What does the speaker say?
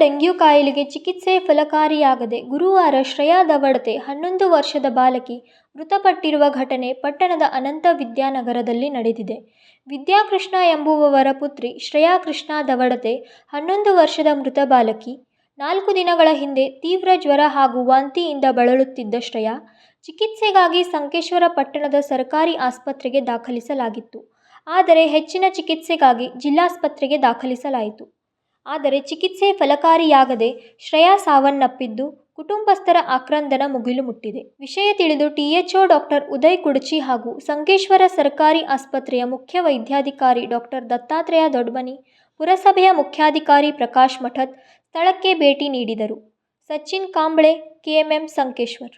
Dengue ಕಾಯಿಲೆಗೆ ಚಿಕಿತ್ಸೆ ಫಲಕಾರಿಯಾಗದೆ ಗುರುವಾರ ಶ್ರೇಯಾ ದವಡತೆ 11 ವರ್ಷದ ಬಾಲಕಿ ಮೃತಪಟ್ಟಿರುವ ಘಟನೆ ಪಟ್ಟಣದ ಅನಂತ ವಿದ್ಯಾನಗರದಲ್ಲಿ ನಡೆದಿದೆ. ವಿದ್ಯಾಕೃಷ್ಣ ಎಂಬುವವರ ಪುತ್ರಿ ಶ್ರೇಯಾ ಕೃಷ್ಣ ದವಡತೆ 11 ವರ್ಷದ ಮೃತ ಬಾಲಕಿ. 4 ದಿನಗಳ ಹಿಂದೆ ತೀವ್ರ ಜ್ವರ ಹಾಗೂ ವಾಂತಿಯಿಂದ ಬಳಲುತ್ತಿದ್ದ ಶ್ರೇಯಾ ಚಿಕಿತ್ಸೆಗಾಗಿ ಸಂಕೇಶ್ವರ ಪಟ್ಟಣದ ಸರ್ಕಾರಿ ಆಸ್ಪತ್ರೆಗೆ ದಾಖಲಿಸಲಾಗಿತ್ತು. ಆದರೆ ಹೆಚ್ಚಿನ ಚಿಕಿತ್ಸೆಗಾಗಿ ಜಿಲ್ಲಾಸ್ಪತ್ರೆಗೆ ದಾಖಲಿಸಲಾಯಿತು. ಆದರೆ ಚಿಕಿತ್ಸೆ ಫಲಕಾರಿಯಾಗದೆ ಶ್ರೇಯಾ ಸಾವನ್ನಪ್ಪಿದ್ದು, ಕುಟುಂಬಸ್ಥರ ಆಕ್ರಂದನ ಮುಗಿಲು ಮುಟ್ಟಿದೆ. ವಿಷಯ ತಿಳಿದು ಟಿಎಚ್ಒ ಡಾಕ್ಟರ್ ಉದಯ್ ಕುಡಚಿ ಹಾಗೂ ಸಂಕೇಶ್ವರ ಸರ್ಕಾರಿ ಆಸ್ಪತ್ರೆಯ ಮುಖ್ಯ ವೈದ್ಯಾಧಿಕಾರಿ ಡಾಕ್ಟರ್ ದತ್ತಾತ್ರೇಯ ದೊಡ್ಮನಿ, ಪುರಸಭೆಯ ಮುಖ್ಯಾಧಿಕಾರಿ ಪ್ರಕಾಶ್ ಮಠದ್ ಸ್ಥಳಕ್ಕೆ ಭೇಟಿ ನೀಡಿದರು. ಸಚಿನ್ ಕಾಂಬ್ಳೆ, ಕೆಎಂಎಂ ಸಂಕೇಶ್ವರ್.